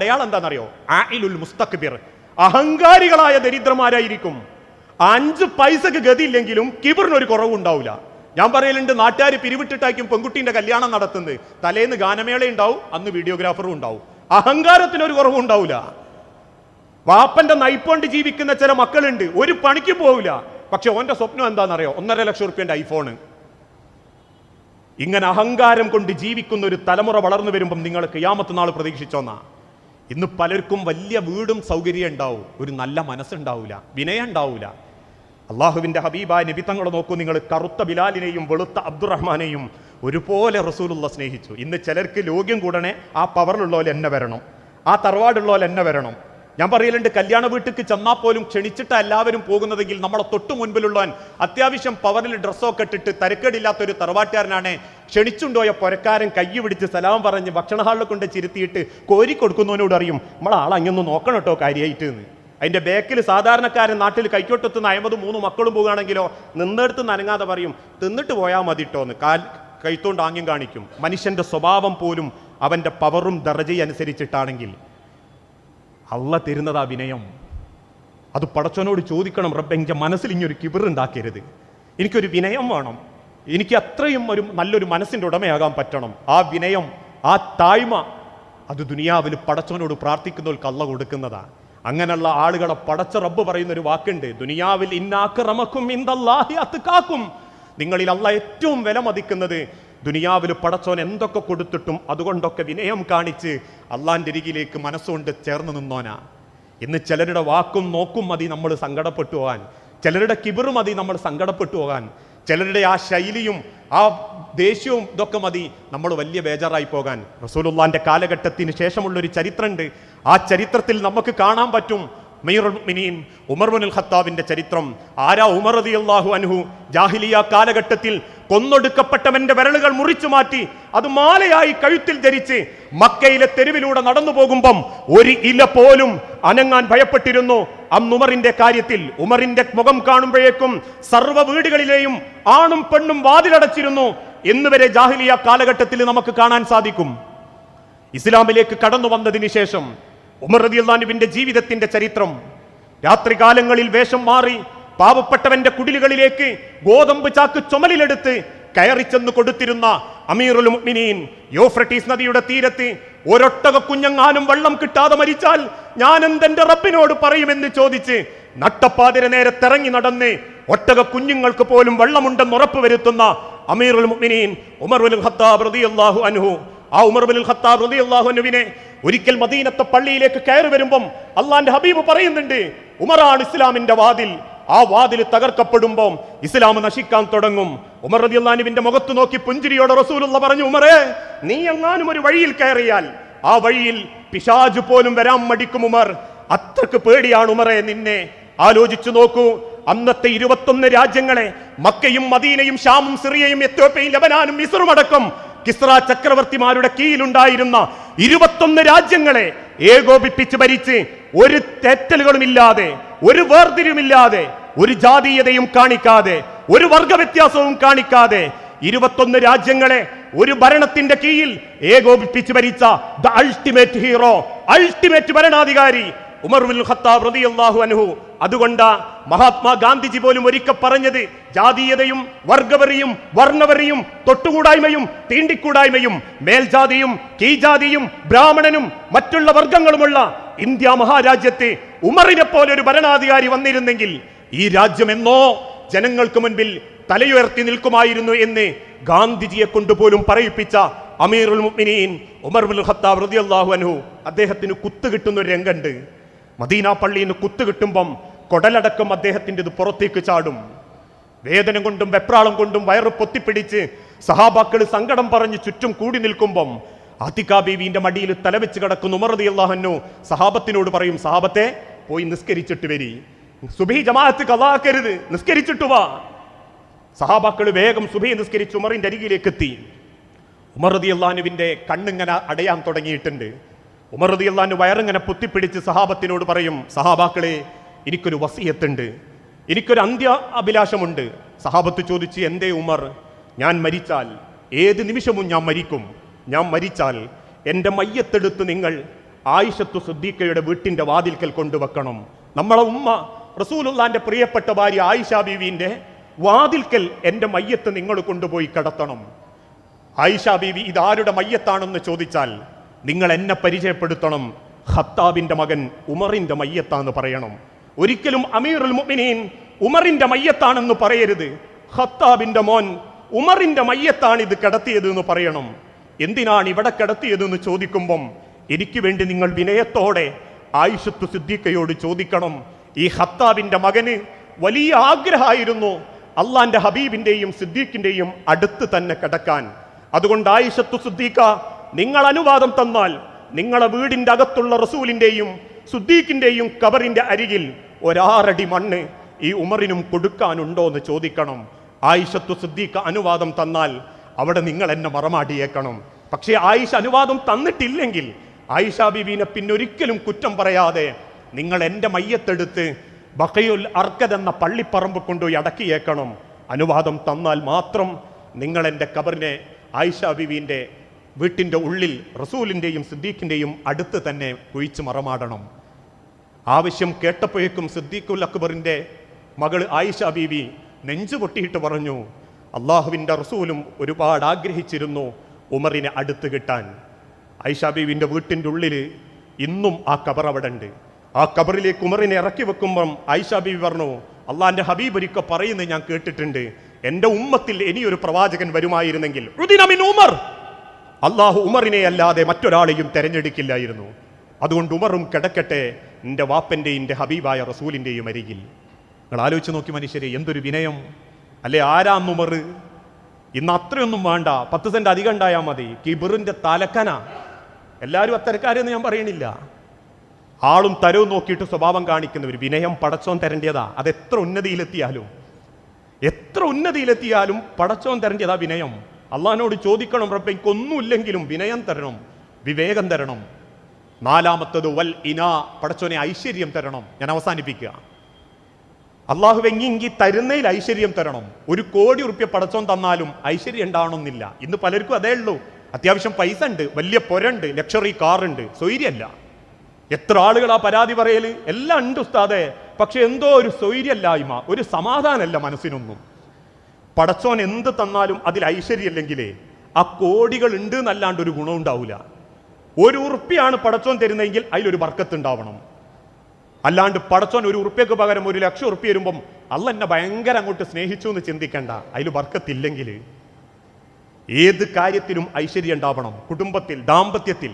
അയാൾ എന്താണെന്നറിയോ? ആഇലുൽ മുസ്തക്ബിർ, അഹങ്കാരികളായ ദരിദ്രന്മാരായിരിക്കും. 5 പൈസക്ക് ഗതിയില്ലെങ്കിലും കിബറിനൊരു കുറവുണ്ടാവില്ല. ഞാൻ പറയലുണ്ട്, നാട്ടുകാർ പിരിവിട്ടിട്ടായിരിക്കും പെൺകുട്ടീൻ്റെ കല്യാണം നടത്തുന്നത്. തലേന്ന് ഗാനമേള ഉണ്ടാവും, അന്ന് വീഡിയോഗ്രാഫറും ഉണ്ടാവും. അഹങ്കാരത്തിനൊരു കുറവുണ്ടാവില്ല. വാപ്പന്റെ നയിപ്പോണ്ട് ജീവിക്കുന്ന ചില മക്കളുണ്ട്, ഒരു പണിക്ക് പോവില്ല. പക്ഷെ ഓന്റെ സ്വപ്നം എന്താണെന്നറിയോ? 1.5 ലക്ഷം റുപ്യന്റെ ഐഫോണ്. ഇങ്ങനെ അഹങ്കാരം കൊണ്ട് ജീവിക്കുന്ന ഒരു തലമുറ വളർന്നു വരുമ്പം നിങ്ങൾ ഖിയാമത്ത് നാൾ പ്രതീക്ഷിച്ചോന്നാ. ഇന്ന് പലർക്കും വലിയ വീടും സൗകര്യം ഉണ്ടാവും, ഒരു നല്ല മനസ്സുണ്ടാവില്ല, വിനയം ഉണ്ടാവില്ല. അള്ളാഹുവിന്റെ ഹബീബായ നബി തങ്ങളെ നോക്കൂ നിങ്ങൾ. കറുത്ത ബിലാലിനെയും വെളുത്ത അബ്ദുറഹ്മാനെയും ഒരുപോലെ റസൂലുള്ള സ്നേഹിച്ചു. ഇന്ന് ചിലർക്ക് ലോക്യം കൂടണേ ആ പവറിലുള്ളവർ എന്നെ വരണം, ആ തറവാടുള്ളവർ എന്നെ വരണം. ഞാൻ പറയലുണ്ട്, കല്യാണ വീട്ടിലേക്ക് ചെന്നാൽ പോലും ക്ഷണിച്ചിട്ട് എല്ലാവരും പോകുന്നതെങ്കിൽ നമ്മളെ തൊട്ടു മുൻപിലുള്ളവൻ അത്യാവശ്യം പവറിൽ ഡ്രസ്സൊക്കെ ഇട്ടിട്ട് തരക്കേടില്ലാത്തൊരു തറവാട്ടുകാരനാണ്. ക്ഷണിച്ചുണ്ടോയ പൊരക്കാരൻ കൈ പിടിച്ച് സലാം പറഞ്ഞ് ഭക്ഷണ ഹാളിൽ കൊണ്ട് ചിരുത്തിയിട്ട് കോരി കൊടുക്കുന്നവനോട് അറിയും, നമ്മളാൾ അങ്ങൊന്ന് നോക്കണം കേട്ടോ കാര്യമായിട്ട് എന്ന്. അതിൻ്റെ ബാക്കിൽ സാധാരണക്കാരൻ നാട്ടിൽ കൈക്കോട്ടെത്തുന്ന 53 മക്കളും പോകുകയാണെങ്കിലോ നിന്നെടുത്ത് നനങ്ങാതെ പറയും, തിന്നിട്ട് പോയാൽ മതി കേട്ടോ എന്ന് കൈത്തോണ്ട് ആംഗ്യം കാണിക്കും. മനുഷ്യന്റെ സ്വഭാവം പോലും അവന്റെ പവറും ദറജയും അനുസരിച്ചിട്ടാണെങ്കിൽ അള്ള തരുന്നത് ആ വിനയം. അത് പടച്ചവനോട് ചോദിക്കണം, റബ്ബേ എൻ്റെ മനസ്സിൽ ഇങ്ങനൊരു കിബറുണ്ടാക്കരുത്, എനിക്കൊരു വിനയം വേണം, എനിക്ക് അത്രയും ഒരു നല്ലൊരു മനസ്സിൻ്റെ ഉടമയാകാൻ പറ്റണം. ആ വിനയം, ആ താഴ്മ, അത് ദുനിയാവിൽ പടച്ചവനോട് പ്രാർത്ഥിക്കുന്നവർക്ക് അള്ള കൊടുക്കുന്നതാണ്. അങ്ങനെയുള്ള ആളുകളെ പടച്ച റബ്ബ് പറയുന്ന ഒരു വാക്കുണ്ട്, ദുനിയാവിൽ ഇന്നാക്രമക്കും ഇൻദല്ലാഹി അത്ഖാക്കും. നിങ്ങളിൽ അള്ള ഏറ്റവും വില മതിക്കുന്നത് ദുനിയാവിൽ പടച്ചോൻ എന്തൊക്കെ കൊടുത്തിട്ടും അതുകൊണ്ടൊക്കെ വിനയം കാണിച്ച് അള്ളാന്റെ അരികിലേക്ക് മനസ്സുകൊണ്ട് ചേർന്ന് നിന്നോനാ. ഇന്ന് ചിലരുടെ വാക്കും നോക്കും മതി നമ്മൾ സങ്കടപ്പെട്ടു പോകാൻ, ചിലരുടെ കിബിറ് മതി നമ്മൾ സങ്കടപ്പെട്ടു പോകാൻ, ചിലരുടെ ആ ശൈലിയും ആ ദേഷ്യവും ഇതൊക്കെ മതി നമ്മൾ വലിയ ബേജാറായി പോകാൻ. റസൂലുള്ളാന്റെ കാലഘട്ടത്തിന് ശേഷമുള്ളൊരു ചരിത്രമുണ്ട്. ആ ചരിത്രത്തിൽ നമുക്ക് കാണാൻ പറ്റും അമീറുൽ മുഅ്മിനീൻ ഉമർ ഇബ്നുൽ ഖത്താബിന്റെ ചരിത്രം. ആരാ ഉമർ റളിയല്ലാഹു അൻഹു? ജാഹിലിയ കാലഘട്ടത്തിൽ കൊന്നൊടുക്കപ്പെട്ടവന്റെ വിരലുകൾ മുറിച്ചു മാറ്റി അത് മാലയായി കഴുത്തിൽ ധരിച്ച് മക്കയിലെ തെരുവിലൂടെ നടന്നു പോകുമ്പം ഒരു ഇല പോലും അനങ്ങാൻ ഭയപ്പെട്ടിരുന്നു. അന്ന് ഉമറിന്റെ കാര്യത്തിൽ ഉമറിന്റെ മുഖം കാണുമ്പോഴേക്കും സർവ്വ വീടുകളിലെയും ആണും പെണ്ണും വാതിലടച്ചിരുന്നു എന്നുവരെ ജാഹിലിയ കാലഘട്ടത്തിൽ നമുക്ക് കാണാൻ സാധിക്കും. ഇസ്ലാമിലേക്ക് കടന്നു വന്നതിന് ശേഷം ഉമർ റളിയല്ലാഹു അൻഹുവിന്റെ ജീവിതത്തിന്റെ ചരിത്രം. രാത്രികാലങ്ങളിൽ വേഷം മാറി പാവപ്പെട്ടവന്റെ കുടിലുകളിലേക്ക് ഗോതമ്പ് ചാക്ക് ചുമലിലെടുത്ത് കയറി ചെന്ന് കൊടുത്തിരുന്ന അമീറുൽ മുഅ്മിനീൻ യൂഫ്രട്ടീസ് നദിയുടെ തീരത്ത് ഒരൊട്ടക കുഞ്ഞങ്ങാനും വെള്ളം കിട്ടാതെ മരിച്ചാൽ ഞാൻ എന്തെന്റെ റബ്ബിനോട് പറയുമെന്ന് ചോദിച്ച് നട്ടപ്പാതിര നേരെ തിറങ്ങി നടന്ന് ഒട്ടക കുഞ്ഞുങ്ങൾക്ക് പോലും വെള്ളമുണ്ടെന്ന് ഉറപ്പുവരുത്തുന്ന അമീറുൽ മുഅ്മിനീൻ ഉമർ ഇബ്നുൽ ഖത്താബ് റളിയല്ലാഹു അൻഹു. ആ ഉമർ ഇബ്നുൽ ഖത്താബ് റളിയല്ലാഹു അൻഹുവിനെ ഒരിക്കൽ മദീനത്തെ പള്ളിയിലേക്ക് കയറി വരുമ്പം അള്ളാന്റെ ഹബീബ് പറയുന്നുണ്ട്, ഉമറാണ് ഇസ്ലാമിന്റെ വാതിൽ. ആ വാതിൽ തകർക്കപ്പെടുമ്പോൾ ഇസ്ലാം നശിക്കാൻ തുടങ്ങും. ഉമർ റളിയല്ലാഹു അൻഹുവിന്റെ മുഖത്ത് നോക്കി പുഞ്ചിരിയോടെ റസൂലുള്ള പറഞ്ഞു, ഉമറേ, നീ എങ്ങാനും ഒരു വഴിയിൽ കയറിയാൽ ആ വഴിയിൽ പിശാച് പോലും വരാൻ മടിക്കും ഉമർ. അത്രക്ക് പേടിയാണ് ഉമറേ നിന്നെ. ആലോചിച്ചു നോക്കൂ, അന്നത്തെ 21 രാജ്യങ്ങളെ, മക്കയും മദീനയും ഷാമും സിറിയയും എത്യോപ്യയും ലബനാനും മിസ്റും അടക്കം കിസ്ര ചക്രവർത്തിമാരുടെ കീഴിലുണ്ടായിരുന്ന 21 രാജ്യങ്ങളെ ഏകോപിപ്പിച്ച് ഭരിച്ച് ഒരു തെറ്റലുകളുമില്ലാതെ, ഒരു വേർതിരിവുമില്ലാതെ, ഒരു ജാതീയതയും കാണിക്കാതെ, ഒരു വർഗവ്യത്യാസവും കാണിക്കാതെ 21 രാജ്യങ്ങളെ ഒരു ഭരണത്തിന്റെ കീഴിൽ ഏകോപിപ്പിച്ച് ഭരിച്ച ദ അൾട്ടിമേറ്റ് ഹീറോ, അൾട്ടിമേറ്റ് ഭരണാധികാരി ഉമർ ഇബ്നുൽ ഖത്താബ് റളിയല്ലാഹു അൻഹു. അതുകൊണ്ട് മഹാത്മാ ഗാന്ധിജി പോലും ഒരിക്കൽ പറഞ്ഞത്, ജാതീയതയും വർഗവെറിയും വർണ്ണവെറിയും തൊട്ടുകൂടായ്മയും തീണ്ടിക്കൂടായ്മയും മേൽജാതിയും കീജാതിയും ബ്രാഹ്മണനും മറ്റുള്ള വർഗങ്ങളുമുള്ള ഇന്ത്യ മഹാരാജ്യത്ത് ഉമറിനെ പോലെ ഒരു ഭരണാധികാരി വന്നിരുന്നെങ്കിൽ ഈ രാജ്യം എന്നോ ജനങ്ങൾക്ക് മുൻപിൽ തലയുയർത്തി നിൽക്കുമായിരുന്നു എന്ന് ഗാന്ധിജിയെ കൊണ്ടുപോലും പറയിപ്പിച്ച അമീറുൽ മുഅ്മിനീൻ ഉമർ ഇബ്നുൽ ഖത്താബ് റളിയല്ലാഹു അൻഹു. അദ്ദേഹത്തിന് കുത്തുകിട്ടുന്ന ഒരു രംഗമുണ്ട്. മദീന പള്ളിയിൽ നിന്ന് കുത്തുകിട്ടുമ്പം കൊടലടക്കം അദ്ദേഹത്തിൻ്റെ ഇത് പുറത്തേക്ക് ചാടും. വേദന കൊണ്ടും വെപ്രാളം കൊണ്ടും വയറ് പൊത്തിപ്പിടിച്ച് സഹാബാക്കൾ സങ്കടം പറഞ്ഞ് ചുറ്റും കൂടി നിൽക്കുമ്പം ആതിക ബീവിന്റെ മടിയിൽ തലവെച്ച് കിടക്കുന്ന ഉമർ റളിയല്ലാഹു അൻഹു സഹാബത്തിനോട് പറയും, സഹാബത്തെ പോയി നിസ്കരിച്ചിട്ട് വരി, സുബഹി ജമാഅത്ത് ഖളാക്കരുത്, നിസ്കരിച്ചിട്ട് വാ. സഹാബാക്കൾ വേഗം സുബഹി നിസ്കരിച്ച് ഉമറിന്റെ അരികിലേക്ക് എത്തി. ഉമർ റളിയല്ലാഹു അൻഹുവിന്റെ കണ്ണിങ്ങനെ അടയാൻ തുടങ്ങിയിട്ടുണ്ട്. ഉമർ റളിയല്ലാഹു അൻഹു വയറിങ്ങനെ പൊത്തിപ്പിടിച്ച് സഹാബത്തിനോട് പറയും, സഹാബാക്കളെ, എനിക്കൊരു വസിയത്തുണ്ട്, എനിക്കൊരു അന്ത്യ അഭിലാഷമുണ്ട്. സഹാബത്ത് ചോദിച്ച്, എന്തേ ഉമർ? ഞാൻ മരിച്ചാൽ, ഏത് നിമിഷവും ഞാൻ മരിക്കും, ഞാൻ മരിച്ചാൽ എൻ്റെ മയ്യത്തെടുത്ത് നിങ്ങൾ ആയിഷത്തു സിദ്ദീഖയുടെ വീട്ടിന്റെ വാതിൽക്കൽ കൊണ്ടുവെക്കണം. നമ്മളെ ഉമ്മ റസൂലുള്ളാന്റെ പ്രിയപ്പെട്ട ഭാര്യ ആയിഷ ബീവിന്റെ വാതിൽക്കൽ എൻ്റെ മയ്യത്ത് നിങ്ങൾ കൊണ്ടുപോയി കിടത്തണം. ആയിഷ ബീവി ഇതാരുടെ മയ്യത്താണെന്ന് ചോദിച്ചാൽ നിങ്ങൾ എന്നെ പരിചയപ്പെടുത്തണം, ഖത്താബിന്റെ മകൻ ഉമറിന്റെ മയ്യത്താന്ന് പറയണം. ഒരിക്കലും അമീറുൽ മുഅ്മിനീൻ ഉമറിന്റെ മയ്യത്താണെന്ന് പറയരുത്. ഖത്താബിന്റെ മോൻ ഉമറിന്റെ മയ്യത്താണ് ഇത് കിടത്തിയത് എന്ന് പറയണം. എന്തിനാണ് ഇവിടെ കിടത്തിയതെന്ന് ചോദിക്കുമ്പം എനിക്ക് വേണ്ടി നിങ്ങൾ വിനയത്തോടെ ആയിഷത്തു സിദ്ദീഖയോട് ചോദിക്കണം. ഈ ഖത്താബിന്റെ മകന് വലിയ ആഗ്രഹമായിരുന്നു അള്ളാന്റെ ഹബീബിന്റെയും സിദ്ദീഖിന്റെയും അടുത്ത് തന്നെ കിടക്കാൻ. അതുകൊണ്ട് ആയിഷത്തു സിദ്ദീഖ, നിങ്ങൾ അനുവാദം തന്നാൽ നിങ്ങളെ വീടിന്റെ അകത്തുള്ള റസൂലിന്റെയും സിദ്ദീഖിന്റെയും ഖബറിന്റെ അരികിൽ ഒരാറടി മണ്ണ് ഈ ഉമറിനും കൊടുക്കാനുണ്ടോ എന്ന് ചോദിക്കണം. ആയിഷത്തു സിദ്ദീഖ അനുവാദം തന്നാൽ അവിടെ നിങ്ങൾ എന്നെ മറമാടിയേക്കണം. പക്ഷേ ആയിഷ അനുവാദം തന്നിട്ടില്ലെങ്കിൽ ആയിഷ ബീവിനെ പിന്നൊരിക്കലും കുറ്റം പറയാതെ നിങ്ങൾ എൻ്റെ മയ്യത്തെടുത്ത് ബഖയുൽ അർക്കദ് എന്ന പള്ളിപ്പറമ്പ് കൊണ്ടുപോയി അടക്കിയേക്കണം. അനുവാദം തന്നാൽ മാത്രം നിങ്ങൾ എൻ്റെ ഖബറിനെ ആയിഷ ബീവിൻ്റെ വീട്ടിൻ്റെ ഉള്ളിൽ റസൂലിൻ്റെയും സിദ്ദീഖിൻ്റെയും അടുത്ത് തന്നെ കുഴിച്ച് മറമാടണം. ആവശ്യം കേട്ടപ്പോഴേക്കും സിദ്ദീഖുൽ അക്ബറിൻ്റെ മകൾ ആയിഷ ബീവി നെഞ്ചു പൊട്ടിയിട്ട് പറഞ്ഞു, അള്ളാഹുവിൻ്റെ റസൂലും ഒരുപാട് ആഗ്രഹിച്ചിരുന്നു ഉമറിനെ അടുത്ത് കിട്ടാൻ. ആയിഷ ബീവിൻ്റെ വീട്ടിൻ്റെ ഉള്ളിൽ ഇന്നും ആ ഖബർ അവിടെ ഉണ്ട്. ആ ഖബറിലേക്ക് ഉമറിനെ ഇറക്കി വെക്കുമ്പം ആയിഷ ബീവി പറഞ്ഞു, അള്ളാഹിൻ്റെ ഹബീബ് ഒരിക്കൽ പറയുന്നത് ഞാൻ കേട്ടിട്ടുണ്ട്, എൻ്റെ ഉമ്മത്തിൽ ഇനിയൊരു പ്രവാചകൻ വരുമായിരുന്നെങ്കിൽ ഉമർ, അള്ളാഹു ഉമറിനെ അല്ലാതെ മറ്റൊരാളെയും തെരഞ്ഞെടുക്കില്ലായിരുന്നു. അതുകൊണ്ട് ഉമറും കിടക്കട്ടെ എൻ്റെ വാപ്പൻ്റെയും എൻ്റെ ഹബീബായ റസൂലിൻ്റെയും അരികിൽ. നിങ്ങൾ ആലോചിച്ച് നോക്കി മനുഷ്യരെ, എന്തൊരു വിനയം അല്ലെ! ആരാന്ന് ഉമർ? ഇന്ന് അത്രയൊന്നും വേണ്ട, 10 സെന്റ് അധികം ഉണ്ടായാൽ മതി. കിബറിന്റെ തലക്കന. എല്ലാവരും അത്തരക്കാരെന്ന് ഞാൻ പറയണില്ല. ആളും തരവും നോക്കിയിട്ട് സ്വഭാവം കാണിക്കുന്നവർ. വിനയം പടച്ചോൻ തരേണ്ടതാ. അത് എത്ര ഉന്നതിയിലെത്തിയാലും പടച്ചോൻ തരേണ്ടതാ വിനയം. അള്ളാഹിനോട് ചോദിക്കണം, റബ്ബേ എനിക്കൊന്നുമില്ലെങ്കിലും വിനയം തരണം, വിവേകം തരണം. 4-മത്തത് വൽ ഇനാ, പടച്ചോനെ ഐശ്വര്യം തരണം. ഞാൻ അവസാനിപ്പിക്കുക. അള്ളാഹു എങ്ങി തരുന്നതിൽ ഐശ്വര്യം തരണം. 1 കോടി റുപ്യ പടച്ചോൻ തന്നാലും ഐശ്വര്യം ഉണ്ടാവണമെന്നില്ല. ഇന്ന് പലർക്കും അതേ ഉള്ളൂ. അത്യാവശ്യം പൈസ ഉണ്ട്, വലിയ പൊരണ്ട്, ലക്ഷറി കാറുണ്ട്, സ്വൈര്യല്ല. എത്ര ആളുകൾ ആ പരാതി പറയല്, എല്ലാം ഉണ്ട് ഉസ്താദേ, പക്ഷെ എന്തോ ഒരു സ്വൈര്യല്ലായ്മ, ഒരു സമാധാനമല്ല മനസ്സിനൊന്നും. പടച്ചോൻ എന്ത് തന്നാലും അതിൽ ഐശ്വര്യമില്ലെങ്കിലേ ആ കോടികൾ ഉണ്ട് എന്നല്ലാണ്ട് ഒരു ഗുണം ഉണ്ടാവില്ല. 1 ഉറുപ്പ്യാണ് പടച്ചോൻ തരുന്നതെങ്കിൽ അതിലൊരു ബർക്കത്ത് ഉണ്ടാവണം. അല്ലാണ്ട് പടച്ചോൻ 1 ഉറുപ്പ്യക്ക് പകരം 1 ലക്ഷം ഉറുപ്പ്യ വരുമ്പം അല്ല എന്നെ ഭയങ്കര അങ്ങോട്ട് സ്നേഹിച്ചു എന്ന് ചിന്തിക്കണ്ട. അതിൽ ബർക്കത്തില്ലെങ്കിൽ ഏത് കാര്യത്തിലും ഐശ്വര്യം ഉണ്ടാവണം. കുടുംബത്തിൽ, ദാമ്പത്യത്തിൽ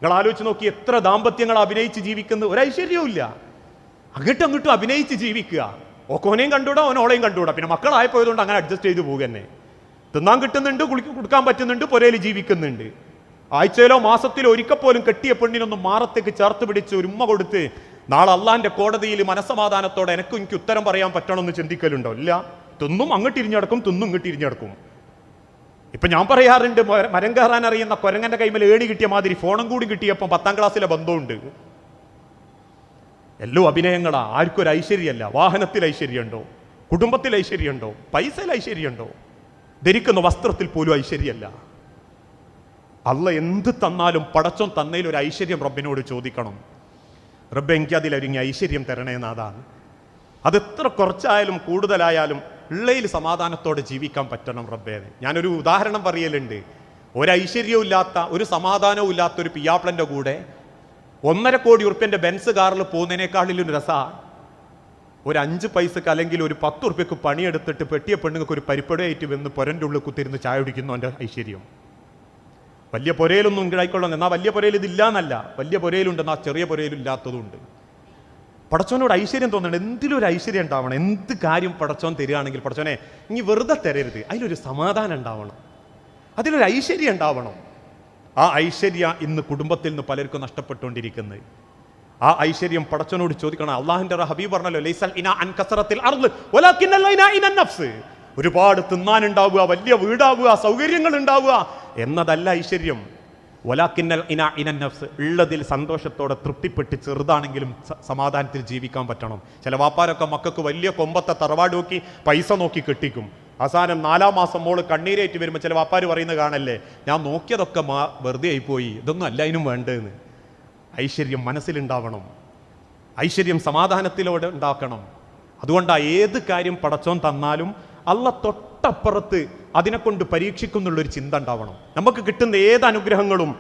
നിങ്ങൾ ആലോചിച്ച് നോക്കി, എത്ര ദാമ്പത്യങ്ങൾ അഭിനയിച്ച് ജീവിക്കുന്ന ഒരു ഐശ്വര്യവും ഇല്ല. അങ്ങോട്ടും അഭിനയിച്ച് ജീവിക്കുക. ഓക്കോനെയും കണ്ടുകൂടാ, ഓനോളെയും കണ്ടുകൂടാ. പിന്നെ മക്കളായപ്പോയതുകൊണ്ട് അങ്ങനെ അഡ്ജസ്റ്റ് ചെയ്ത് പോകുക തന്നെ. തിന്നാൻ കിട്ടുന്നുണ്ട്, കൊടുക്കാൻ പറ്റുന്നുണ്ട്, പുരയിൽ ജീവിക്കുന്നുണ്ട്. ആഴ്ചയിലോ മാസത്തിലോ ഒരിക്കൽ പോലും കെട്ടിയ പെണ്ണിനൊന്നും മാറത്തേക്ക് ചേർത്ത് പിടിച്ച് ഒരു ഉമ്മ കൊടുത്ത് നാളെ അള്ളാന്റെ കോടതിയിൽ മനസ്സമാധാനത്തോടെ എനിക്ക് ഉത്തരം പറയാൻ പറ്റണമെന്ന് ചിന്തിക്കലുണ്ടോ? ഇല്ല. തിന്നും അങ്ങോട്ട് ഇരിഞ്ഞടക്കും, തിന്നും ഇങ്ങോട്ട് ഇരിഞ്ഞടക്കും. ഇപ്പൊ ഞാൻ പറയാറുണ്ട്, മരം കയറാൻ അറിയുന്ന കൊരങ്ങന്റെ കൈമേൽ ഏണി കിട്ടിയ മാതിരി ഫോണും കൂടി കിട്ടിയപ്പോൾ 10ാം ക്ലാസ്സിലെ ബന്ധമുണ്ട്. എല്ലോ അഭിനയങ്ങളാ. ആർക്കും ഒരു ഐശ്വര്യമല്ല. വാഹനത്തിൽ ഐശ്വര്യമുണ്ടോ? കുടുംബത്തിൽ ഐശ്വര്യമുണ്ടോ? പൈസയിൽ ഐശ്വര്യമുണ്ടോ? ധരിക്കുന്ന വസ്ത്രത്തിൽ പോലും ഐശ്വര്യമല്ല. അല്ല എന്ത് തന്നാലും പടച്ചോൻ തന്നതിൽ ഒരു ഐശ്വര്യം റബ്ബിനോട് ചോദിക്കണം. റബ്ബെ എനിക്ക് അതിലൊരുങ്ങി ഐശ്വര്യം തരണേന്നതാണ്. അതെത്ര കുറച്ചായാലും കൂടുതലായാലും ഉള്ളയിൽ സമാധാനത്തോടെ ജീവിക്കാൻ പറ്റണം റബ്ബേ. ഞാനൊരു ഉദാഹരണം പറയലുണ്ട്. ഒരു ഐശ്വര്യവും ഇല്ലാത്ത, ഒരു സമാധാനവും ഇല്ലാത്ത ഒരു പിയാപ്ലൻ്റെ കൂടെ 1.5 കോടി ഉറുപ്പ്യൻ്റെ ബെൻസ് കാറിൽ പോകുന്നതിനേക്കാളിലും രസമാണ് ഒരു 5 പൈസക്ക് അല്ലെങ്കിൽ ഒരു 10 ഉറുപ്പ്യക്ക് പണിയെടുത്തിട്ട് പെട്ടിയ പെണ്ണുങ്ങൾക്ക് ഒരു പരിപ്പടയായിട്ട് വന്ന് പൊരൻ്റെ ഉള്ളിൽ കുത്തിരുന്ന് ചായ കുടിക്കുന്നു. എൻ്റെ ഐശ്വര്യം വലിയ പുരയിലൊന്നും ഉണ്ടായിക്കൊള്ളണം. എന്നാൽ വലിയ പുരയിൽ ഇതില്ല എന്നല്ല, വലിയ പുരയിലുണ്ട്, എന്നാൽ ചെറിയ പുരയിലും ഇല്ലാത്തതുണ്ട്. പടച്ചോനോട് ഐശ്വര്യം തോന്നണം. എന്തിലും ഒരു ഐശ്വര്യം ഉണ്ടാവണം. എന്ത് കാര്യം പടച്ചോൻ തരികയാണെങ്കിൽ പടച്ചോനെ ഇനി വെറുതെ തരരുത്, അതിലൊരു സമാധാനം ഉണ്ടാവണം, അതിലൊരു ഐശ്വര്യം ഉണ്ടാവണം. ആ ഐശ്വര്യ ഇന്ന് കുടുംബത്തിൽ നിന്ന് പലർക്കും നഷ്ടപ്പെട്ടുകൊണ്ടിരിക്കുന്നത്. ആ ഐശ്വര്യം പടച്ചോനോട് ചോദിക്കണം. അള്ളാഹിന്റെ ഹബീബ് പറഞ്ഞല്ലോ, ലൈസൽ ഇനാ അൻ കസറത്തിൽ അർള് വലാകിന്നൽ ഇനാ ഇനൻ നഫ്സ്. ഒരുപാട് തിന്നാനുണ്ടാവുക, വലിയ വീടാവുക, സൗകര്യങ്ങൾ ഉണ്ടാവുക എന്നതല്ല ഐശ്വര്യം. വലാകിന്നൽ ഇനാ ഇനൻ നഫ്സ്, ഉള്ളതിൽ സന്തോഷത്തോടെ തൃപ്തിപ്പെട്ട് ചെറുതാണെങ്കിലും സമാധാനത്തിൽ ജീവിക്കാൻ പറ്റണം. ചില വാപ്പാരൊക്കെ മക്കൾക്ക് വലിയ കൊമ്പത്തെ തറവാട് നോക്കി പൈസ നോക്കി കെട്ടിക്കും. അവസാനം 4-ാം മാസം മോള് കണ്ണീരേറ്റ് വരുമ്പോൾ ചില വാപ്പാർ പറയുന്നത് കാണല്ലേ, ഞാൻ നോക്കിയതൊക്കെ വെറുതെ ആയിപ്പോയി, ഇതൊന്നും അല്ല അതിനും വേണ്ടതെന്ന്. ഐശ്വര്യം മനസ്സിലുണ്ടാവണം, ഐശ്വര്യം സമാധാനത്തിലൂടെ ഉണ്ടാക്കണം. അതുകൊണ്ടാണ് ഏത് കാര്യം പടച്ചോൻ തന്നാലും അള്ള തൊട്ടപ്പുറത്ത് അതിനെക്കൊണ്ട് പരീക്ഷിക്കുന്നുള്ളൊരു ചിന്ത ഉണ്ടാവണം. നമുക്ക് കിട്ടുന്ന ഏത് അനുഗ്രഹങ്ങളും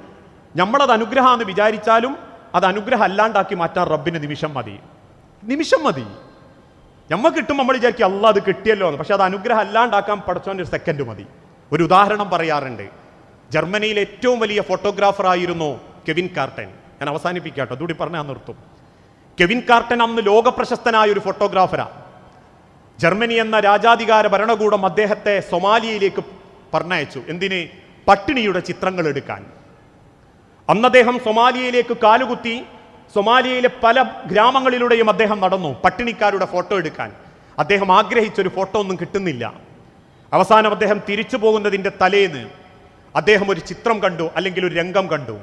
നമ്മളത് അനുഗ്രഹമാണെന്ന് വിചാരിച്ചാലും അത് അനുഗ്രഹം അല്ലാണ്ടാക്കി മാറ്റാൻ റബ്ബിന് നിമിഷം മതി. നമ്മൾ കിട്ടും, നമ്മൾ വിചാരിക്കും അല്ല അത് കിട്ടിയല്ലോ എന്ന്. പക്ഷെ അത് അനുഗ്രഹം അല്ലാണ്ടാക്കാൻ പടച്ചോൻ്റെ ഒരു സെക്കൻഡ് മതി. ഒരു ഉദാഹരണം പറയാറുണ്ട്. ജർമ്മനിയിലെ ഏറ്റവും വലിയ ഫോട്ടോഗ്രാഫർ ആയിരുന്നു കെവിൻ കാർട്ടൻ. ഞാൻ അവസാനിപ്പിക്കാട്ടോ, അതുകൂടി പറഞ്ഞാൽ നിർത്തും. കെവിൻ കാർട്ടൻ അന്ന് ലോകപ്രശസ്തനായ ഒരു ഫോട്ടോഗ്രാഫറാണ്. ജർമ്മനി എന്ന രാജാധികാര ഭരണകൂടം അദ്ദേഹത്തെ സൊമാലിയയിലേക്ക് പറഞ്ഞയച്ചു. എന്തിന്? പട്ടിണിയുടെ ചിത്രങ്ങൾ എടുക്കാൻ. അന്ന് അദ്ദേഹം സൊമാലിയയിലേക്ക് കാലുകുത്തി. സൊമാലിയയിലെ പല ഗ്രാമങ്ങളിലൂടെയും അദ്ദേഹം നടന്നു പട്ടിണിക്കാരുടെ ഫോട്ടോ എടുക്കാൻ. അദ്ദേഹം ആഗ്രഹിച്ചൊരു ഫോട്ടോ ഒന്നും കിട്ടുന്നില്ല. അവസാനം അദ്ദേഹം തിരിച്ചു പോകുന്നതിൻ്റെ തലേന്ന് അദ്ദേഹം ഒരു ചിത്രം കണ്ടു, അല്ലെങ്കിൽ ഒരു രംഗം കണ്ടു.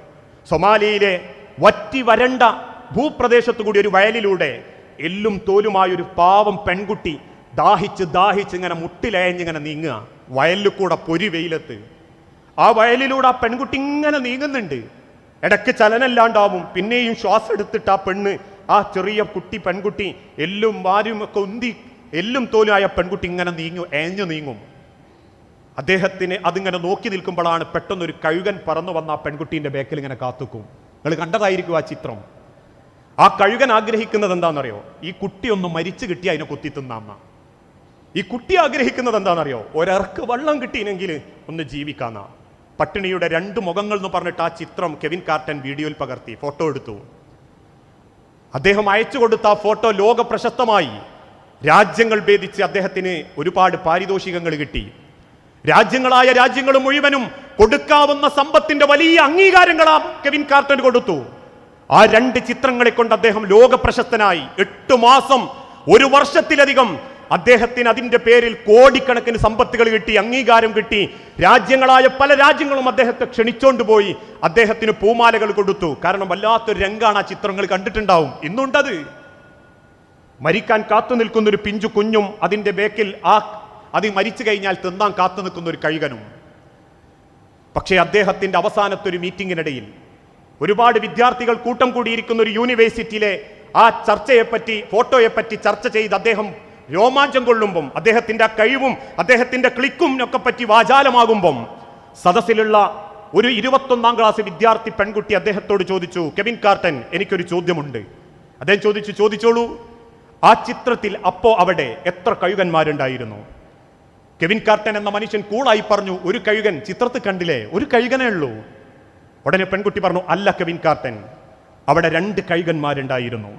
സൊമാലിയയിലെ വറ്റി വരണ്ട ഭൂപ്രദേശത്തു കൂടി ഒരു വയലിലൂടെ എല്ലും തോലുമായൊരു പാവം പെൺകുട്ടി ദാഹിച്ച് ഇങ്ങനെ മുട്ടിലയഞ്ഞിങ്ങനെ നീങ്ങുക. വയലിൽ കൂടെ പൊരി വെയിലത്ത്. ആ വയലിലൂടെ ആ പെൺകുട്ടി ഇങ്ങനെ നീങ്ങുന്നുണ്ട്. ഇടയ്ക്ക് ചലനമില്ലാണ്ടാവും, പിന്നെയും ശ്വാസം എടുത്തിട്ട് ആ ചെറിയ പെൺകുട്ടി എല്ലും വാരുമൊക്കെ ഉന്തി എല്ലും തോലുമായ പെൺകുട്ടി ഇങ്ങനെ ഏഞ്ഞു നീങ്ങും. അദ്ദേഹത്തിന് അതിങ്ങനെ നോക്കി നിൽക്കുമ്പോഴാണ് പെട്ടെന്നൊരു കഴുകൻ പറന്നു വന്ന ആ പെൺകുട്ടീൻ്റെ ബേക്കിൽ ഇങ്ങനെ കാത്തുക്കും. നിങ്ങൾ കണ്ടതായിരിക്കും ആ ചിത്രം. ആ കഴുകൻ ആഗ്രഹിക്കുന്നത് എന്താണെന്നറിയോ? ഈ കുട്ടി ഒന്ന് മരിച്ചു കിട്ടി അതിനെ കുത്തി തിന്നാന്ന. ഈ കുട്ടി ആഗ്രഹിക്കുന്നത് എന്താണെന്നറിയോ? ഒരിറക്ക് വെള്ളം കിട്ടിയെങ്കിൽ ഒന്ന് ജീവിക്കാന്ന. പട്ടിണിയുടെ 2 മുഖങ്ങൾ എന്ന് പറഞ്ഞിട്ട് ആ ചിത്രം കെവിൻ കാർട്ടൻ വീഡിയോയിൽ പകർത്തി, ഫോട്ടോ എടുത്തു. അദ്ദേഹം അയച്ചു കൊടുത്ത ആ ഫോട്ടോ ലോക പ്രശസ്തമായി. രാജ്യങ്ങൾ ഭേദിച്ച് അദ്ദേഹത്തിന് ഒരുപാട് പാരിതോഷികങ്ങൾ കിട്ടി. രാജ്യങ്ങൾ മുഴുവനും കൊടുക്കാവുന്ന സമ്പത്തിന്റെ വലിയ അംഗീകാരങ്ങളാ കെവിൻ കാർട്ടൻ കൊടുത്തു. ആ 2 ചിത്രങ്ങളെ കൊണ്ട് അദ്ദേഹം ലോക പ്രശസ്തനായി. 8 മാസം, 1 വർഷത്തിലധികം അദ്ദേഹത്തിന് അതിന്റെ പേരിൽ കോടിക്കണക്കിന് സമ്പത്തുകൾ കിട്ടി, അംഗീകാരം കിട്ടി. പല രാജ്യങ്ങളും അദ്ദേഹത്തെ ക്ഷണിച്ചോണ്ടുപോയി അദ്ദേഹത്തിന് പൂമാലകൾ കൊടുത്തു. കാരണം വല്ലാത്തൊരു രംഗാണ്. ആ ചിത്രങ്ങൾ കണ്ടിട്ടുണ്ടാവും, ഇന്നുണ്ടത്. മരിക്കാൻ കാത്തു നിൽക്കുന്ന ഒരു പിഞ്ചു കുഞ്ഞും അതിന്റെ ബേക്കിൽ അത് മരിച്ചു കഴിഞ്ഞാൽ തിന്നാൻ കാത്തു നിൽക്കുന്ന ഒരു കഴുകനും. പക്ഷേ അദ്ദേഹത്തിന്റെ അവസാനത്തെ ഒരു മീറ്റിംഗിനിടയിൽ ഒരുപാട് വിദ്യാർത്ഥികൾ കൂട്ടം കൂടിയിരിക്കുന്ന ഒരു യൂണിവേഴ്സിറ്റിയിലെ ആ ഫോട്ടോയെപ്പറ്റി ചർച്ച ചെയ്ത് അദ്ദേഹം രോമാഞ്ചം കൊള്ളുമ്പം, അദ്ദേഹത്തിന്റെ കഴിവും അദ്ദേഹത്തിന്റെ ക്ലിക്കും ഒക്കെ പറ്റി വാചാലമാകുമ്പം, സദസ്സിലുള്ള ഒരു 21ാം ക്ലാസ് വിദ്യാർത്ഥി പെൺകുട്ടി അദ്ദേഹത്തോട് ചോദിച്ചു, കെവിൻ കാർട്ടൻ, എനിക്കൊരു ചോദ്യമുണ്ട്. അദ്ദേഹം ചോദിച്ചോളൂ. ആ ചിത്രത്തിൽ അവിടെ എത്ര കഴുകന്മാരുണ്ടായിരുന്നു? കെവിൻ കാർട്ടൻ എന്ന മനുഷ്യൻ കൂളായി പറഞ്ഞു, ഒരു കഴുകൻ. ചിത്രത്തിൽ കണ്ടില്ലേ, ഒരു കഴുകനേ ഉള്ളൂ. ഉടനെ പെൺകുട്ടി പറഞ്ഞു, അല്ല കെവിൻ കാർട്ടൻ, അവിടെ 2 കഴുകന്മാരുണ്ടായിരുന്നു.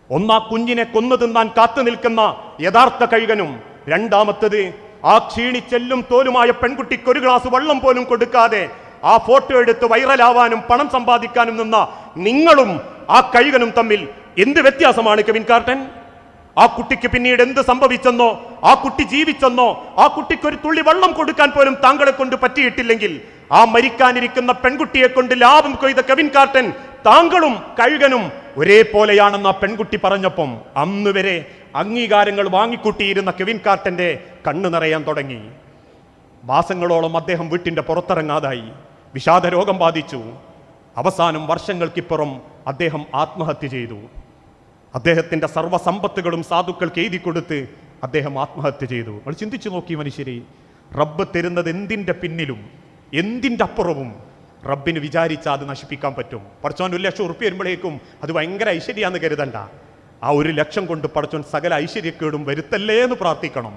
ഒന്നാ കുഞ്ഞിനെ കൊന്നു തിന്നാൻ കാത്തു നിൽക്കുന്ന യഥാർത്ഥ കഴുകനും, രണ്ടാമത്തത് ആ ക്ഷീണിച്ചെല്ലും തോലുമായ പെൺകുട്ടിക്ക് ഒരു ഗ്ലാസ് വെള്ളം പോലും കൊടുക്കാതെ ആ ഫോട്ടോ എടുത്ത് വൈറലാവാനും പണം സമ്പാദിക്കാനും നിന്ന നിങ്ങളും ആ കഴുകനും തമ്മിൽ എന്ത് വ്യത്യാസമാണ് കെവിൻ കാർട്ടൻ? ആ കുട്ടിക്ക് പിന്നീട് എന്ത് സംഭവിച്ചെന്നോ, ആ കുട്ടി ജീവിച്ചെന്നോ, ആ കുട്ടിക്ക് ഒരു തുള്ളി വെള്ളം കൊടുക്കാൻ പോലും താങ്കളെ കൊണ്ട് പറ്റിയിട്ടില്ലെങ്കിൽ, ആ മരിക്കാനിരിക്കുന്ന പെൺകുട്ടിയെ കൊണ്ട് ലാഭം കൊയ്ത കെവിൻ കാർട്ടൻ താങ്കളും കഴുകനും ഒരേപോലെയാണെന്ന് ആ പെൺകുട്ടി പറഞ്ഞപ്പം അന്ന് വരെ അംഗീകാരങ്ങൾ വാങ്ങിക്കൂട്ടിയിരുന്ന കെവിൻ കാർട്ടന്റെ കണ്ണു നിറയാൻ തുടങ്ങി. മാസങ്ങളോളം അദ്ദേഹം വീട്ടിന്റെ പുറത്തിറങ്ങാതായി. വിഷാദരോഗം ബാധിച്ചു. അവസാനം വർഷങ്ങൾക്കിപ്പുറം അദ്ദേഹം ആത്മഹത്യ ചെയ്തു. അദ്ദേഹത്തിന്റെ സർവ്വസമ്പത്തുകളും സാധുക്കൾക്ക് എഴുതി കൊടുത്ത് അദ്ദേഹം ആത്മഹത്യ ചെയ്തു. നമ്മൾ ചിന്തിച്ചു നോക്കി മനുഷ്യരെ, റബ്ബ് തരുന്നത് എന്തിൻ്റെ പിന്നിലും എന്തിൻ്റെ അപ്പുറവും റബ്ബിന് വിചാരിച്ചാൽ അത് നശിപ്പിക്കാൻ പറ്റും. പടച്ചോൻ 1 ലക്ഷം ഉറുപ്പിക വരുമ്പോഴേക്കും അത് ഭയങ്കര ഐശ്വര്യാന്ന് കരുതണ്ട. ആ 1 ലക്ഷം കൊണ്ട് പടച്ചോൻ സകല ഐശ്വര്യക്കേടും വരുത്തല്ലേ എന്ന് പ്രാർത്ഥിക്കണം.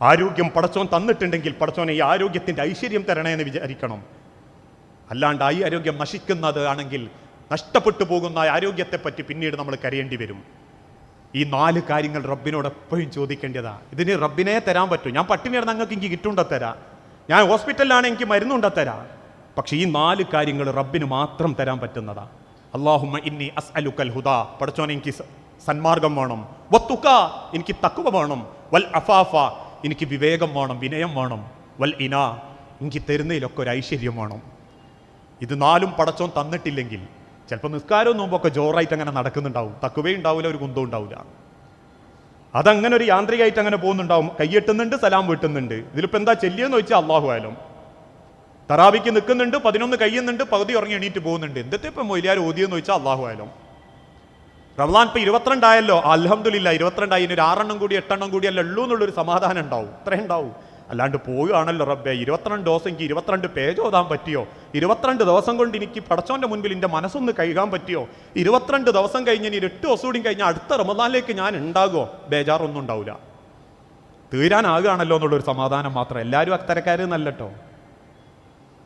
ആരോഗ്യം പടച്ചോൻ തന്നിട്ടുണ്ടെങ്കിൽ പടച്ചോനെ ഈ ആരോഗ്യത്തിൻ്റെ ഐശ്വര്യം തരണേ എന്ന് വിചാരിക്കണം. അല്ലാണ്ട് ഈ ആരോഗ്യം നശിക്കുന്നത് ആണെങ്കിൽ നഷ്ടപ്പെട്ടു പോകുന്ന ആരോഗ്യത്തെപ്പറ്റി പിന്നീട് നമ്മൾ കരയേണ്ടി വരും. ഈ 4 കാര്യങ്ങൾ റബ്ബിനോട് എപ്പോഴും ചോദിക്കേണ്ടതാ. ഇതിന് റബ്ബിനെ തരാൻ പറ്റും. ഞാൻ പട്ടിണിയാണ്, നിങ്ങൾക്ക് എനിക്ക് കിട്ടുണ്ട തരാം. ഞാൻ ഹോസ്പിറ്റലിലാണ്, എനിക്ക് മരുന്നുണ്ട തരാം. പക്ഷെ ഈ 4 കാര്യങ്ങൾ റബ്ബിന് മാത്രം തരാൻ പറ്റുന്നതാ. അല്ലാഹുമ്മ ഇന്നി അസ്അലുക്കൽ ഹുദാ, പടച്ചോനെ എനിക്ക് സന്മാർഗം വേണം. വത്തുക, എനിക്ക് തഖ്വ വേണം. വൽ അഫാഫ, എനിക്ക് വിവേകം വേണം, വിനയം വേണം. വൽ ഇനാ, എനിക്ക് തരുന്നതിലൊക്കെ ഒരു ഐശ്വര്യം വേണം. ഇത് 4ഉം പടച്ചോൻ തന്നിട്ടില്ലെങ്കിൽ ചിലപ്പോൾ നിസ്കാരവും നോമ്പൊക്കെ ജോറായിട്ട് അങ്ങനെ നടക്കുന്നുണ്ടാവും, തക്കുവേ ഉണ്ടാവില്ല, ഒരു കുന്തവും ഉണ്ടാവില്ല. അതങ്ങനെ ഒരു യാന്ത്രികമായിട്ട് അങ്ങനെ പോകുന്നുണ്ടാവും. കയ്യെട്ടുന്നുണ്ട്, സലാം വീട്ടുന്നുണ്ട്. ഇതിലിപ്പോൾ എന്താ ചെല്ലിയെന്ന് ചോദിച്ചാൽ അള്ളാഹു ആയാലും തറാവിക്ക് നിൽക്കുന്നുണ്ട്, 11 കഴിയുന്നുണ്ട്, പകുതി ഉറങ്ങി എണീറ്റ് പോകുന്നുണ്ട്. എന്തൊക്കെ ഇപ്പം മൊയിലാർ ഓതിയെന്ന് ചോദിച്ചാൽ അള്ളാഹു ആയാലും. റമദാൻ ഇപ്പം 22 ആയല്ലോ, അൽഹംദുലില്ലാ 22 ആയി, ഇനി ഒരു 6 എണ്ണം കൂടി 8 എണ്ണം കൂടി അല്ല ഉള്ളൂ എന്നുള്ളൊരു സമാധാനം ഉണ്ടാവും. ഇത്രയും ഉണ്ടാവും. അല്ലാണ്ട് പോവുകയാണല്ലോ റബ്ബേ, 22 ദിവസം എനിക്ക് 22 പേജ് ഓതാൻ പറ്റിയോ, 22 ദിവസം കൊണ്ട് എനിക്ക് പടച്ചോന്റെ മുൻപിൽ എൻ്റെ മനസ്സൊന്ന് കഴുകാൻ പറ്റിയോ, 22 ദിവസം കഴിഞ്ഞ് ഇനി 8 ദിവസം കൂടി കഴിഞ്ഞാൽ അടുത്ത റമദാനിലേക്ക് ഞാൻ ഉണ്ടാകുമോ, ബേജാറൊന്നും ഉണ്ടാവില്ല. തീരാനാകുകയാണല്ലോ എന്നുള്ളൊരു സമാധാനം മാത്രം. എല്ലാവരും അത്തരക്കാരെന്നല്ലോ.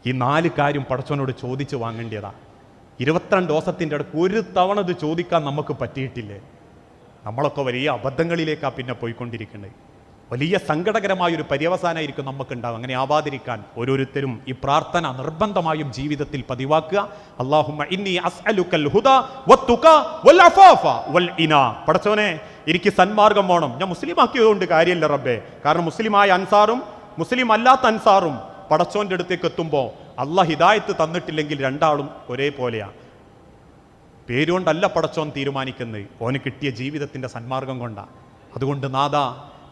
ഈ 4 കാര്യം പടച്ചോനോട് ചോദിച്ച് വാങ്ങേണ്ടതാ. 22 ദിവസത്തിൻ്റെ അടുക്ക് ഒരു തവണ ഇത് ചോദിക്കാൻ നമുക്ക് പറ്റിയിട്ടില്ലേ? നമ്മളൊക്കെ വലിയ അബദ്ധങ്ങളിലേക്കാണ് പിന്നെ പോയിക്കൊണ്ടിരിക്കുന്നത്. വലിയ സങ്കടകരമായൊരു പര്യവസാനമായിരിക്കും നമുക്കുണ്ടാവും. അങ്ങനെ ആവാതിരിക്കാൻ ഓരോരുത്തരും ഈ പ്രാർത്ഥന നിർബന്ധമായും ജീവിതത്തിൽ പതിവാക്കുക. അല്ലാഹുമ്മ ഇന്നി അസ്അലുക്കൽ ഹുദാ വത്തുഖ വൽ അഫാഫ വൽ ഇനാ. പടച്ചോനെ, എനിക്ക് സന്മാർഗം വേണം. ഞാൻ മുസ്ലിം ആക്കിയതുകൊണ്ട് കാര്യമല്ല റബ്ബേ. കാരണം മുസ്ലിമായ അൻസാറും മുസ്ലിം അല്ലാത്ത അൻസാറും പടച്ചോന്റെ അടുത്തേക്ക് എത്തുമ്പോൾ അള്ളാഹ് ഹിദായത്ത് തന്നിട്ടില്ലെങ്കിൽ രണ്ടാളും ഒരേപോലെയാണ്. പേരുകൊണ്ടല്ല പടച്ചോൻ തീരുമാനിക്കുന്നത്, ഓന് കിട്ടിയ ജീവിതത്തിൻ്റെ സന്മാർഗം കൊണ്ടാണ്. അതുകൊണ്ട് നാദാ,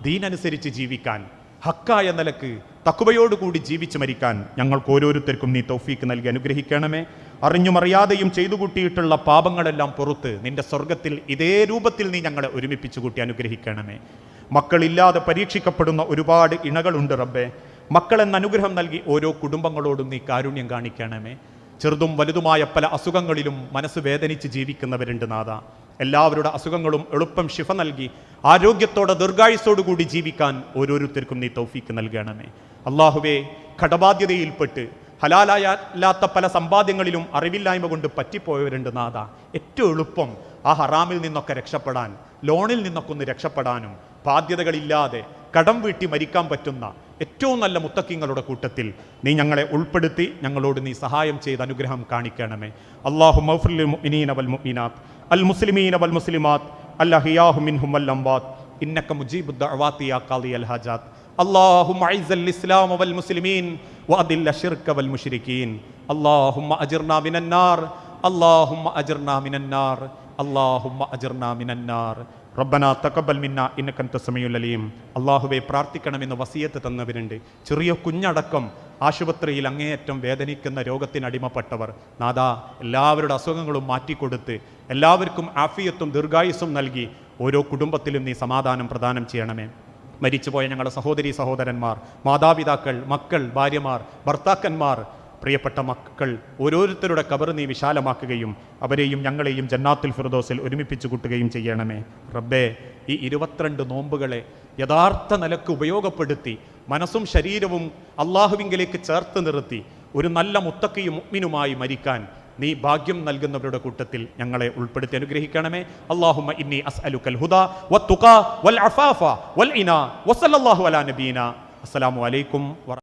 ദീനനുസരിച്ച് ജീവിക്കാൻ, ഹക്കായ നിലക്ക് തഖ്വയോടുകൂടി ജീവിച്ചു മരിക്കാൻ ഞങ്ങൾക്ക് ഓരോരുത്തർക്കും നീ തൗഫീക്ക് നൽകി അനുഗ്രഹിക്കണമേ. അറിഞ്ഞും അറിയാതെയും ചെയ്തു കൂട്ടിയിട്ടുള്ള പാപങ്ങളെല്ലാം പുറത്ത് നിന്റെ സ്വർഗത്തിൽ ഇതേ രൂപത്തിൽ നീ ഞങ്ങളെ ഒരുമിപ്പിച്ചു കൂട്ടി അനുഗ്രഹിക്കണമേ. മക്കളില്ലാതെ പരീക്ഷിക്കപ്പെടുന്ന ഒരുപാട് ഇണകളുണ്ട് റബ്ബേ. മക്കളെന്ന അനുഗ്രഹം നൽകി ഓരോ കുടുംബങ്ങളോടും നീ കാരുണ്യം കാണിക്കണമേ. ചെറുതും വലുതുമായ പല അസുഖങ്ങളിലും മനസ്സ് വേദനിച്ച് ജീവിക്കുന്നവരുണ്ട് നാഥ. എല്ലാവരുടെ അസുഖങ്ങളും എളുപ്പം ശിഫ നൽകി ആരോഗ്യത്തോടെ ദീർഘായുസ്സോടു കൂടി ജീവിക്കാൻ ഓരോരുത്തർക്കും നീ തൗഫീക്ക് നൽകണമേ. അള്ളാഹുവേ, കടബാധ്യതയിൽപ്പെട്ട് ഹലാലായല്ലാത്ത പല സമ്പാദ്യങ്ങളിലും അറിവില്ലായ്മ കൊണ്ട് പറ്റിപ്പോയവരുണ്ട് നാഥ. ഏറ്റവും എളുപ്പം ആ ഹറാമിൽ നിന്നൊക്കെ രക്ഷപ്പെടാൻ, ലോണിൽ നിന്നൊക്കെ ഒന്ന് രക്ഷപ്പെടാനും, ബാധ്യതകളില്ലാതെ കടം വീട്ടി മരിക്കാൻ പറ്റുന്ന ഏറ്റവും നല്ല മുത്തക്കിങ്ങളുടെ കൂട്ടത്തിൽ നീ ഞങ്ങളെ ഉൾപ്പെടുത്തി ഞങ്ങളോട് നീ സഹായം ചെയ്ത് അനുഗ്രഹം കാണിക്കണമേ. അല്ലാഹുമ്മ ഗ്ഫിർ ലിൽ മുഅ്മിനീന വൽ മുഅ്മിനാത്ത് അൽ മുസ്ലിമീന വൽ മുസ്ലിമാത്ത് അൽ അഹ്യാഹു മിൻഹും വൽ അംവാത്ത് ഇന്നക മുജീബുദ് ദഅവാതി യാ ഖാദിയൽ ഹാജാത്ത്. അല്ലാഹുമ്മ അഇസ്സൽ ഇസ്ലാമ വൽ മുസ്ലിമീൻ വഅദില്ല ശിർക വൽ മുശ്രികീൻ. അല്ലാഹുമ്മ അജിർനാ മിനൻ നാർ, അല്ലാഹുമ്മ അജിർനാ മിനൻ നാർ, അല്ലാഹുമ്മ അജിർനാ മിനൻ നാർ. റബ്ബനാ തഖബ്ബൽ മിന്നാ ഇന്നക അൻതസ് സമീഉൽ അലീം. അല്ലാഹുവേ, പ്രാർത്ഥിക്കണമെന്ന് വസിയത്ത് തന്നവരുണ്ട്. ചെറിയ കുഞ്ഞടക്കം ആശുപത്രിയിൽ അങ്ങേയറ്റം വേദനിക്കുന്ന രോഗത്തിനടിമപ്പെട്ടവർ നാദാ, എല്ലാവരുടെ അസുഖങ്ങളും മാറ്റിക്കൊടുത്ത് എല്ലാവർക്കും ആഫിയത്തും ദീർഘായുസ്സും നൽകി ഓരോ കുടുംബത്തിലും നീ സമാധാനം പ്രദാനം ചെയ്യണമേ. മരിച്ചുപോയ ഞങ്ങളുടെ സഹോദരീ സഹോദരന്മാർ, മാതാപിതാക്കൾ, മക്കൾ, ഭാര്യമാർ, ഭർത്താക്കന്മാർ, പ്രിയപ്പെട്ട മക്കൾ ഓരോരുത്തരുടെ ഖബർ നീ വിശാലമാക്കുകയും അവരെയും ഞങ്ങളെയും ജന്നാത്തുൽ ഫിർദൗസിൽ ഒരുമിപ്പിച്ചു കൂട്ടുകയും ചെയ്യണമേ. റബ്ബേ, ഈ 22 നോമ്പുകളെ യഥാർത്ഥ നിലക്ക് ഉപയോഗപ്പെടുത്തി മനസ്സും ശരീരവും അള്ളാഹുവിങ്കിലേക്ക് ചേർത്ത് നിർത്തി ഒരു നല്ല മുത്തക്കിയും മുഅ്മിനുമായി മരിക്കാൻ നീ ഭാഗ്യം നൽകുന്നവരുടെ കൂട്ടത്തിൽ ഞങ്ങളെ ഉൾപ്പെടുത്തി അനുഗ്രഹിക്കണമേ. അല്ലാഹുമ്മ ഇന്നി അസ്അലുക്കൽ ഹുദാ വത്തുഖാ വൽ അഫാഫ വൽ ഇനാ വസല്ലല്ലാഹു അലാ നബീന. അസ്സലാമു അലൈക്കും.